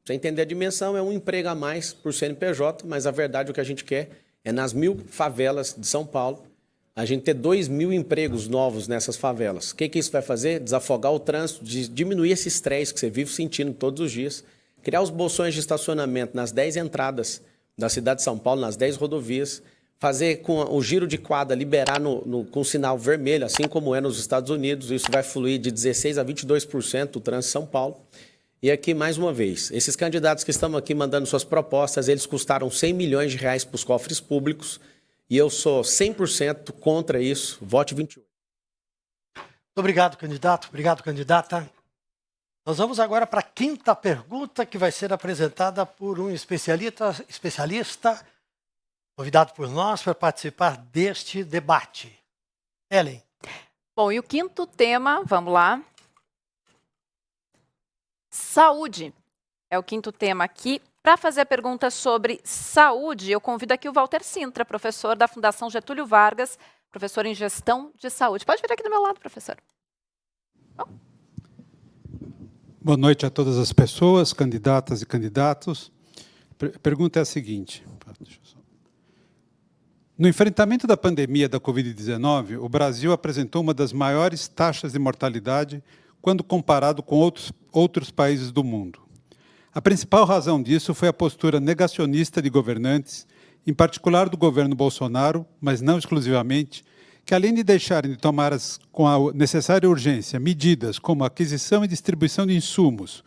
Pra você entender a dimensão, é um emprego a mais por CNPJ, mas a verdade o que a gente quer é nas 1.000 favelas de São Paulo, a gente ter 2.000 empregos novos nessas favelas. O que isso vai fazer? Desafogar o trânsito, diminuir esse estresse que você vive sentindo todos os dias, criar os bolsões de estacionamento nas 10 entradas da cidade de São Paulo, nas 10 rodovias, fazer com o giro de quadra, liberar com sinal vermelho, assim como é nos Estados Unidos. Isso vai fluir de 16% a 22% do trânsito em São Paulo. E aqui, mais uma vez, esses candidatos que estão aqui mandando suas propostas, eles custaram 100 milhões de reais para os cofres públicos e eu sou 100% contra isso. Vote 28. Muito obrigado, candidato. Obrigado, candidata. Nós vamos agora para a quinta pergunta, que vai ser apresentada por um especialista convidado por nós para participar deste debate. Ellen. Bom, e o quinto tema, vamos lá. Saúde é o quinto tema aqui. Para fazer a pergunta sobre saúde, eu convido aqui o Walter Sintra, professor da Fundação Getúlio Vargas, professor em Gestão de Saúde. Pode vir aqui do meu lado, professor. Bom. Boa noite a todas as pessoas, candidatas e candidatos. A pergunta é a seguinte. No enfrentamento da pandemia da Covid-19, o Brasil apresentou uma das maiores taxas de mortalidade quando comparado com outros países do mundo. A principal razão disso foi a postura negacionista de governantes, em particular do governo Bolsonaro, mas não exclusivamente, que além de deixarem de tomar com a necessária urgência medidas como aquisição e distribuição de insumos,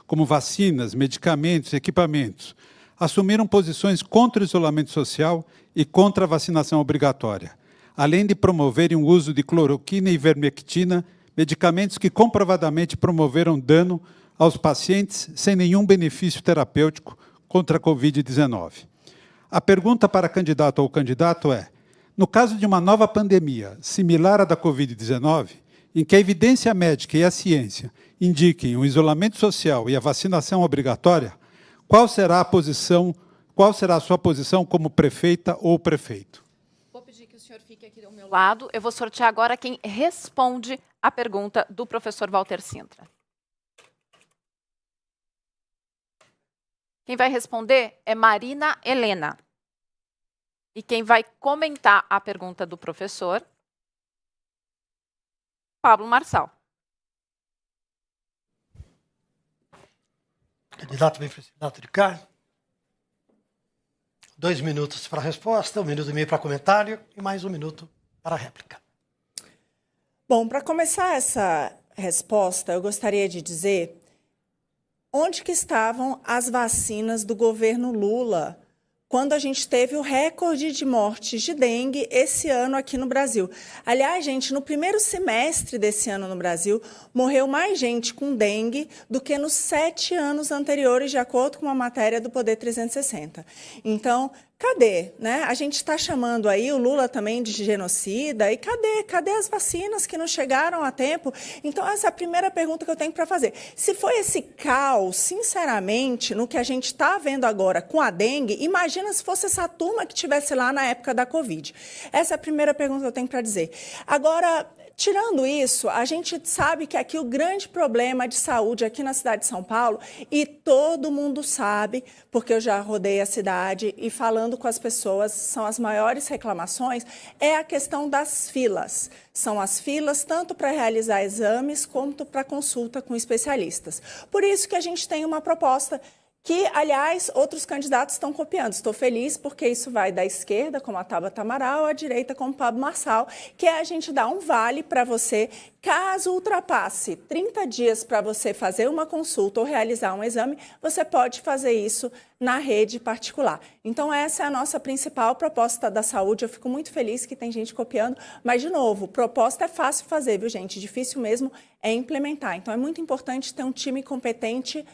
como vacinas, medicamentos e equipamentos, assumiram posições contra o isolamento social e contra a vacinação obrigatória, além de promoverem o uso de cloroquina e ivermectina, medicamentos que comprovadamente promoveram dano aos pacientes sem nenhum benefício terapêutico contra a Covid-19. A pergunta para a candidata ou candidato é: no caso de uma nova pandemia similar à da Covid-19, em que a evidência médica e a ciência indiquem o isolamento social e a vacinação obrigatória, qual será a sua posição como prefeita ou prefeito? Vou pedir que o senhor fique aqui do meu lado. Eu vou sortear agora quem responde a pergunta do professor Walter Sintra. Quem vai responder é Marina Helena. E quem vai comentar a pergunta do professor, Pablo Marçal. Candidato bem candidato de cá. 2 minutos para a resposta, 1 minuto e meio para comentário e mais 1 minuto para a réplica. Bom, para começar essa resposta, eu gostaria de dizer onde que estavam as vacinas do governo Lula quando a gente teve o recorde de mortes de dengue esse ano aqui no Brasil. Aliás, gente, no primeiro semestre desse ano no Brasil, morreu mais gente com dengue do que nos 7 anos anteriores, de acordo com uma matéria do Poder 360. Então, cadê? Né? A gente está chamando aí o Lula também de genocida, e cadê as vacinas que não chegaram a tempo? Então, essa é a primeira pergunta que eu tenho para fazer. Se foi esse caos, sinceramente, no que a gente está vendo agora com a dengue, imagina se fosse essa turma que estivesse lá na época da Covid. Essa é a primeira pergunta que eu tenho para dizer. Agora, tirando isso, a gente sabe que aqui o grande problema de saúde aqui na cidade de São Paulo, e todo mundo sabe, porque eu já rodei a cidade e falando com as pessoas, são as maiores reclamações, é a questão das filas. São as filas tanto para realizar exames quanto para consulta com especialistas. Por isso que a gente tem uma proposta que, aliás, outros candidatos estão copiando. Estou feliz porque isso vai da esquerda, como a Tabata Amaral, à direita, como Pablo Marçal, que é a gente dar um vale para você, caso ultrapasse 30 dias para você fazer uma consulta ou realizar um exame, você pode fazer isso na rede particular. Então, essa é a nossa principal proposta da saúde. Eu fico muito feliz que tem gente copiando, mas, de novo, proposta é fácil fazer, viu, gente? Difícil mesmo é implementar. Então, é muito importante ter um time competente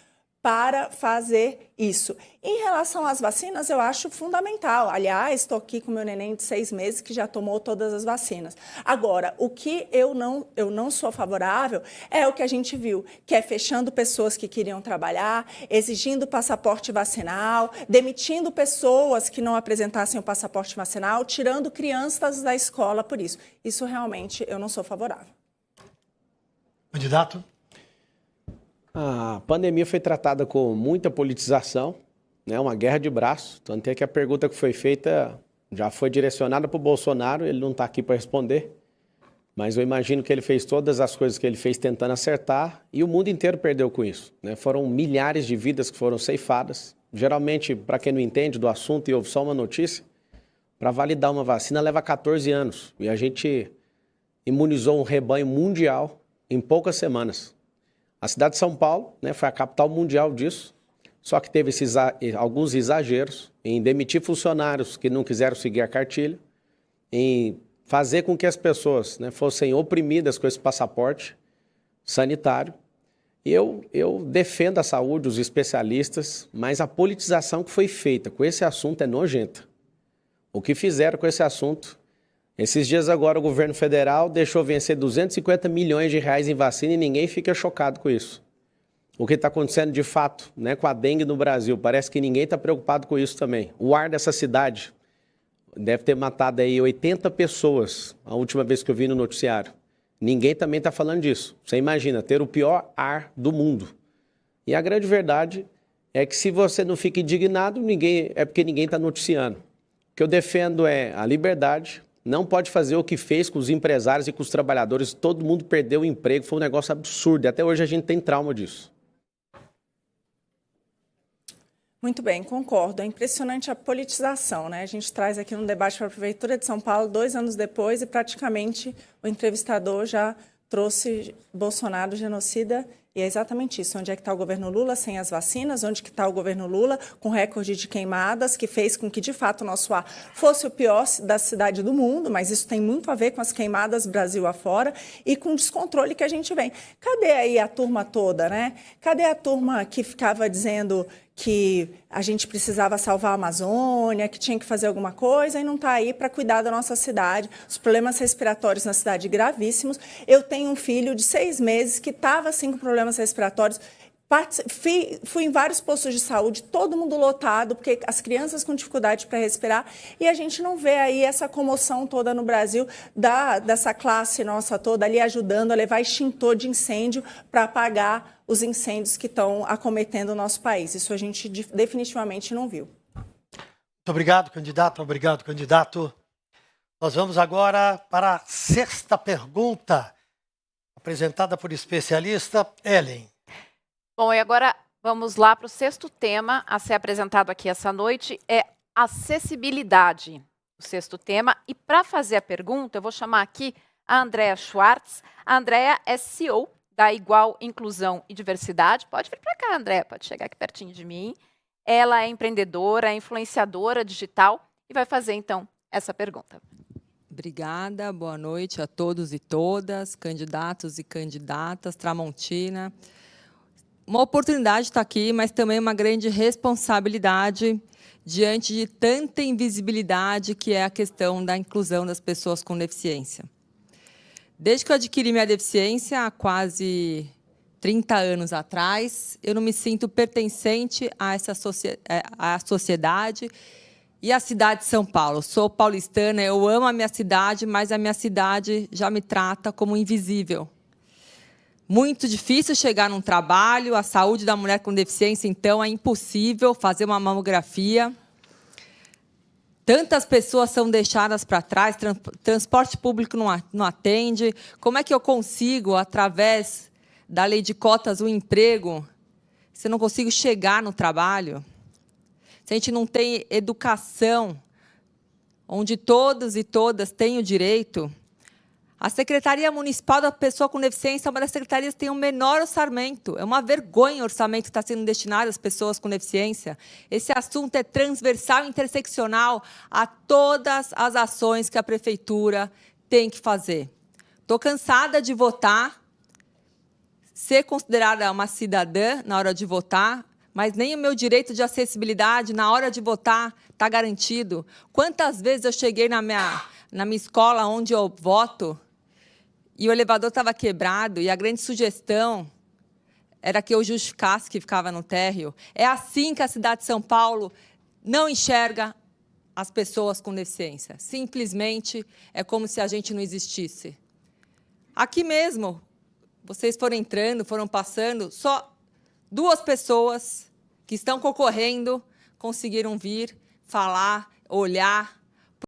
para fazer isso. Em relação às vacinas, eu acho fundamental. Aliás, estou aqui com meu neném de 6 meses que já tomou todas as vacinas. Agora, o que eu não sou favorável é o que a gente viu, que é fechando pessoas que queriam trabalhar, exigindo passaporte vacinal, demitindo pessoas que não apresentassem o passaporte vacinal, tirando crianças da escola por isso. Isso realmente eu não sou favorável. Candidato? A pandemia foi tratada com muita politização, né, uma guerra de braços. Tanto é que a pergunta que foi feita já foi direcionada para o Bolsonaro, ele não está aqui para responder. Mas eu imagino que ele fez todas as coisas que ele fez tentando acertar e o mundo inteiro perdeu com isso, né? Foram milhares de vidas que foram ceifadas. Geralmente, para quem não entende do assunto e ouve só uma notícia, para validar uma vacina leva 14 anos. E a gente imunizou um rebanho mundial em poucas semanas. A cidade de São Paulo, né, foi a capital mundial disso, só que teve alguns exageros em demitir funcionários que não quiseram seguir a cartilha, em fazer com que as pessoas, né, fossem oprimidas com esse passaporte sanitário. E eu defendo a saúde, os especialistas, mas a politização que foi feita com esse assunto é nojenta. O que fizeram com esse assunto? Esses dias agora o governo federal deixou vencer 250 milhões de reais em vacina e ninguém fica chocado com isso. O que está acontecendo de fato, né, com a dengue no Brasil, parece que ninguém está preocupado com isso também. O ar dessa cidade deve ter matado aí 80 pessoas, a última vez que eu vi no noticiário. Ninguém também está falando disso. Você imagina, ter o pior ar do mundo. E a grande verdade é que se você não fica indignado, é porque ninguém está noticiando. O que eu defendo é a liberdade. Não pode fazer o que fez com os empresários e com os trabalhadores. Todo mundo perdeu o emprego, foi um negócio absurdo. E até hoje a gente tem trauma disso. Muito bem, concordo. É impressionante a politização, né? A gente traz aqui no debate para a Prefeitura de São Paulo 2 anos depois e praticamente o entrevistador já trouxe Bolsonaro genocida. E é exatamente isso. Onde é que está o governo Lula sem as vacinas? Onde que está o governo Lula com recorde de queimadas, que fez com que, de fato, o nosso ar fosse o pior da cidade do mundo, mas isso tem muito a ver com as queimadas Brasil afora e com o descontrole que a gente vem. Cadê aí a turma toda, né? Cadê a turma que ficava dizendo que a gente precisava salvar a Amazônia, que tinha que fazer alguma coisa e não está aí para cuidar da nossa cidade? Os problemas respiratórios na cidade gravíssimos. Eu tenho um filho de 6 meses que estava assim com problemas respiratórios. Fui em vários postos de saúde, todo mundo lotado, porque as crianças com dificuldade para respirar, e a gente não vê aí essa comoção toda no Brasil dessa classe nossa toda ali ajudando a levar extintor de incêndio para apagar os incêndios que estão acometendo o nosso país. Isso a gente definitivamente não viu. Muito obrigado, candidato. Obrigado, candidato. Nós vamos agora para a 6ª pergunta, apresentada por especialista Ellen. Bom, e agora vamos lá para o 6º tema a ser apresentado aqui essa noite, é acessibilidade, o 6º tema. E para fazer a pergunta, eu vou chamar aqui a Andrea Schwartz. A Andrea é CEO da Igual Inclusão e Diversidade. Pode vir para cá, Andrea, pode chegar aqui pertinho de mim. Ela é empreendedora, é influenciadora digital e vai fazer, então, essa pergunta. Obrigada, boa noite a todos e todas, candidatos e candidatas, Tramontina. Uma oportunidade estar aqui, mas também uma grande responsabilidade diante de tanta invisibilidade que é a questão da inclusão das pessoas com deficiência. Desde que eu adquiri minha deficiência, há quase 30 anos atrás, eu não me sinto pertencente a essa sociedade e à cidade de São Paulo. Sou paulistana, eu amo a minha cidade, mas a minha cidade já me trata como invisível. Muito difícil chegar num trabalho, a saúde da mulher com deficiência, então, é impossível fazer uma mamografia. Tantas pessoas são deixadas para trás, transporte público não atende. Como é que eu consigo, através da lei de cotas, um emprego, se eu não consigo chegar no trabalho? Se a gente não tem educação, onde todos e todas têm o direito. A Secretaria Municipal da Pessoa com Deficiência é uma das secretarias que tem o menor orçamento. É uma vergonha o orçamento que está sendo destinado às pessoas com deficiência. Esse assunto é transversal e interseccional a todas as ações que a Prefeitura tem que fazer. Estou cansada de votar, ser considerada uma cidadã na hora de votar, mas nem o meu direito de acessibilidade na hora de votar está garantido. Quantas vezes eu cheguei na minha escola onde eu voto e o elevador estava quebrado e a grande sugestão era que eu justificasse que ficava no térreo. É assim que a cidade de São Paulo não enxerga as pessoas com deficiência. Simplesmente é como se a gente não existisse. Aqui mesmo, vocês foram entrando, foram passando, só 2 pessoas que estão concorrendo conseguiram vir, falar, olhar,